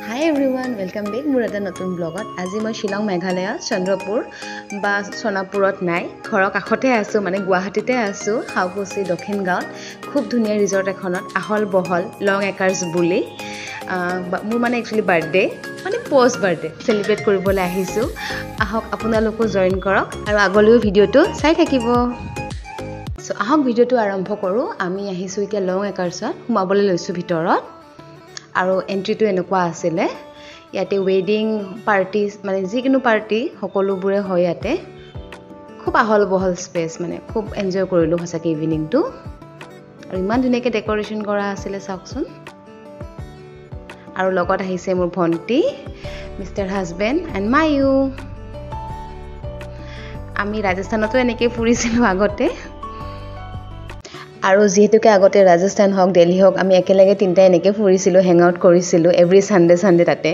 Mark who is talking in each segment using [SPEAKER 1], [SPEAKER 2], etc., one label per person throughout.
[SPEAKER 1] Hi everyone, welcome back মোৰ এটা নতুন ব্লগত। আজি মই শিলং মেঘালয় চন্দ্ৰপুৰ বা সোনাপুৰত নাই, ঘৰৰ কাষতে আছো, মানে গুৱাহাটীতে আছো, হাউকুছি দক্ষিণ গাঁৱত। খুব ধুনীয়া ৰিজৰ্ট এখনত আহল বহল লং একাৰ্ছ বুলি মোৰ মানে একচুয়ালি বাৰ্থডে মানে পোষ্ট বাৰ্থডে সেলিব্ৰেট কৰিবলৈ আহিছো। আহক আপোনালোকো জয়েন কৰক আৰু আগলৈও ভিডিঅ'টো চাই থাকিব। সো আহক ভিডিঅ'টো আৰম্ভ কৰো। আমি আহিছো এতিয়া লং একাৰ্ছত, সোমাবলৈ লৈছো ভিতৰত। আৰু এন্ট্ৰিটো এনেকুৱা আছিলে, ইয়াতে ৱেডিং পাৰ্টি মানে যিকোনো পাৰ্টি সকলোবোৰে হয় ইয়াতে। খুব আহল বহল স্পেচ, মানে খুব এনজয় কৰিলোঁ সঁচাকৈ ইভিনিংটো। আৰু ইমান ধুনীয়াকৈ ডেক'ৰেশ্যন কৰা আছিলে চাওকচোন। আৰু লগত আহিছে মোৰ ভণ্টি, মিষ্টাৰ হাজবেণ্ড এণ্ড মায়ু। আমি ৰাজস্থানতো এনেকৈ ফুৰিছিলোঁ আগতে, আৰু যেহেতুকে আগতে ৰাজস্থান হওক দিল্লী হওক আমি একেলগে তিনিটা এনেকৈ ফুৰিছিলোঁ, হেং আউট কৰিছিলোঁ এভৰি ছানডে তাতে।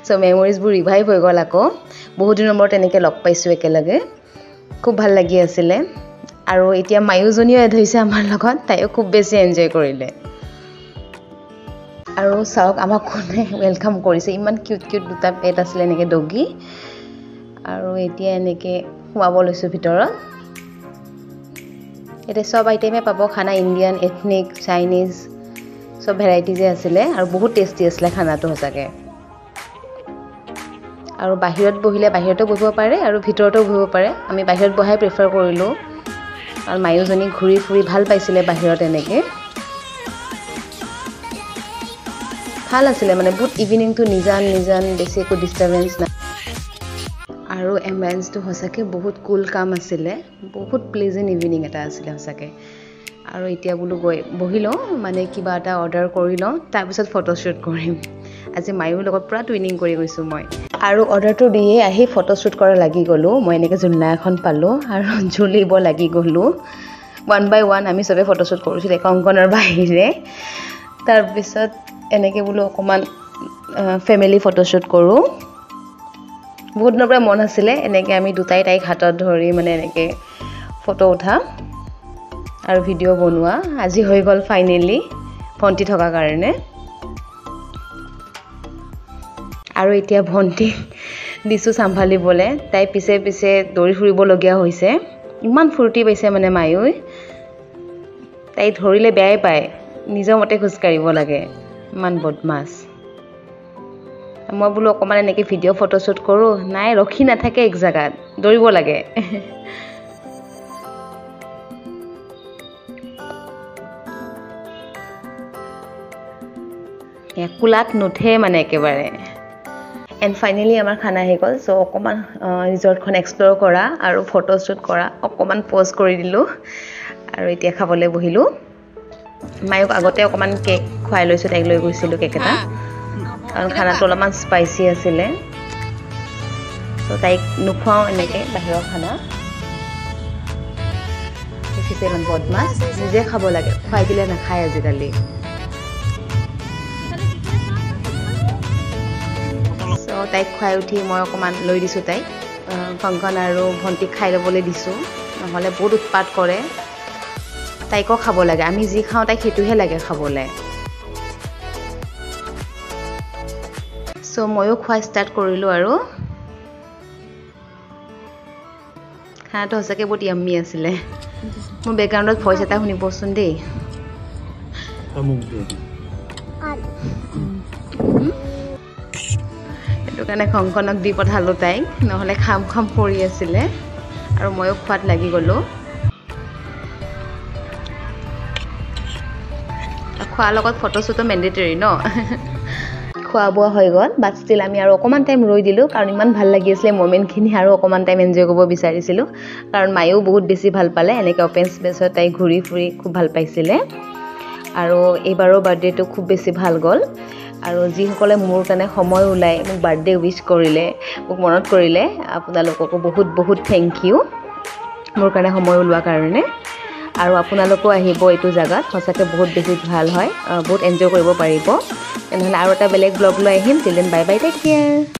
[SPEAKER 1] চ' মেমৰিজবোৰ ৰিভাইভ হৈ গ'ল আকৌ, বহুত দিনৰ মূৰত এনেকৈ লগ পাইছোঁ একেলগে, খুব ভাল লাগি আছিলে। আৰু এতিয়া মায়ুজনীও এড হৈছে আমাৰ লগত, তাইও খুব বেছি এনজয় কৰিলে। আৰু চাওক আমাক কোনে ৱেলকাম কৰিছে, ইমান কিউট দুটা পেট আছিলে এনেকৈ ডগী। আৰু এতিয়া এনেকৈ সোমাব লৈছোঁ ভিতৰত। এতিয়া সব আইটেমে পাব, খানা ইণ্ডিয়ান, এথনিক, চাইনিজ, সব ভেৰাইটিজে আছিলে আৰু বহুত টেষ্টি আছিলে খানাটো সঁচাকৈ। আৰু বাহিৰত বহিলে বাহিৰতো বহিব পাৰে আৰু ভিতৰতো বহিব পাৰে, আমি বাহিৰত বহাই প্ৰিফাৰ কৰিলোঁ। আৰু মায়ুজনী ঘূৰি ফুৰি ভাল পাইছিলে বাহিৰত এনেকৈ, ভাল আছিলে মানে বহুত ইভিনিংটো নিজান বেছি একো ডিষ্টাৰ্বেঞ্চ নাই। আৰু এম্বিয়েন্সটো সঁচাকৈ বহুত কুল কাম আছিলে, বহুত প্লেজেণ্ট ইভিনিং এটা আছিলে সঁচাকৈ। আৰু এতিয়া বোলো বহি লওঁ, মানে কিবা এটা অৰ্ডাৰ কৰি লওঁ, তাৰপিছত ফটোশ্বুট কৰিম। আজি মায়ুৰ লগত পূৰা টুইনিং কৰি গৈছোঁ মই। আৰু অৰ্ডাৰটো দিয়ে আহি ফটোশ্বুট কৰা লাগি গ'লোঁ। মই এনেকৈ জোলনা এখন পালোঁ আৰু জ্বলিব লাগি গ'লোঁ। 1 by 1 আমি চবেই ফটোশ্বুট কৰিছিলোঁ, কংকনৰ বাহিৰে। তাৰপিছত এনেকৈ বোলো অকণমান ফেমিলি ফটোশ্বুট কৰোঁ। বহুত দিনৰ পৰা মন আছিলে এনেকৈ আমি দুটাই তাইক হাতত ধৰি মানে এনেকৈ ফটো উঠা আৰু ভিডিঅ' বনোৱা। আজি হৈ গ'ল ফাইনেলি, ভণ্টি থকাৰ কাৰণে। আৰু এতিয়া ভণ্টিক দিছোঁ চম্ভালিবলৈ, তাই পিছে দৌৰি ফুৰিবলগীয়া হৈছে। ইমান ফূৰ্তি পাইছে মানে মায়ুই, তাই ধৰিলে বেয়াই পায়, নিজৰ মতে খোজকাঢ়িব লাগে, ইমান বদমাছ। মই বোলো অকণমান এনেকৈ ভিডিঅ' ফটোশ্বুট কৰোঁ, নাই ৰখি নাথাকে এক জেগাত, দৌৰিব লাগে। কোলাত নুঠে মানে একেবাৰে। এণ্ড ফাইনেলি আমাৰ খানা আহি গ'ল। চ' অকণমান ৰিজৰ্টখন এক্সপ্ল'ৰ কৰা আৰু ফটোশ্বুট কৰা, অকণমান প'জ কৰি দিলোঁ আৰু এতিয়া খাবলৈ বহিলোঁ। মায়ক আগতে অকণমান কেক খুৱাই লৈছোঁ, তাইক লৈ গৈছিলোঁ কেক এটা, কাৰণ খানাটো অলপমান স্পাইচি আছিলে। চ' তাইক নোখোৱাওঁ এনেকৈ বাহিৰৰ খানা, দেখিছে ইমান বদমাছ, নিজে খাব লাগে, খুৱাই দিলে নাখায় আজিকালি। চ' তাইক খুৱাই উঠি মই অকণমান লৈ দিছোঁ তাইক, কংকন আৰু ভণ্টিক খাই ল'বলৈ দিছোঁ, নহ'লে বহুত উৎপাত কৰে। তাইকো খাব লাগে, আমি যি খাওঁ তাইক সেইটোহে লাগে খাবলৈ। চ' ময়ো খোৱা ষ্টাৰ্ট কৰিলোঁ। আৰু খানাটো সঁচাকৈ বহুত য়াম্মি আছিলে। মোৰ বেকগ্ৰাউণ্ডত ভইচ এটা শুনিবচোন দেই। সেইটো কাৰণে কংকনক দি পঠালোঁ তাইক, নহ'লে খাম কৰি আছিলে। আৰু ময়ো খোৱাত লাগি গ'লোঁ। খোৱাৰ লগত ফটোশ্বুটো মেণ্ডেটৰী ন। খোৱা বোৱা হৈ গ'ল, বাট ষ্টিল আমি আৰু অকণমান টাইম ৰৈ দিলোঁ, কাৰণ ইমান ভাল লাগি আছিলে মমেণ্টখিনি, আৰু অকণমান টাইম এনজয় কৰিব বিচাৰিছিলোঁ। কাৰণ মায়েও বহুত বেছি ভাল পালে এনেকৈ অ'পেন স্পেচত তাই ঘূৰি ফুৰি খুব ভাল পাইছিলে। আৰু এইবাৰৰ বাৰ্থডেটো খুব বেছি ভাল গ'ল। আৰু যিসকলে মোৰ কাৰণে সময় ওলাই মোক বাৰ্থডে উইচ কৰিলে, মোক মনত কৰিলে, আপোনালোককো বহুত থেংক ইউ মোৰ কাৰণে সময় ওলোৱাৰ কাৰণে। আৰু আপোনালোকো আহিব এইটো জেগাত, সঁচাকৈ বহুত বেছি ভাল হয়, বহুত এনজয় কৰিব পাৰিব। তেনেহ'লে আৰু এটা বেলেগ ব্লগ লৈ আহিম। Till then bye bye, take care.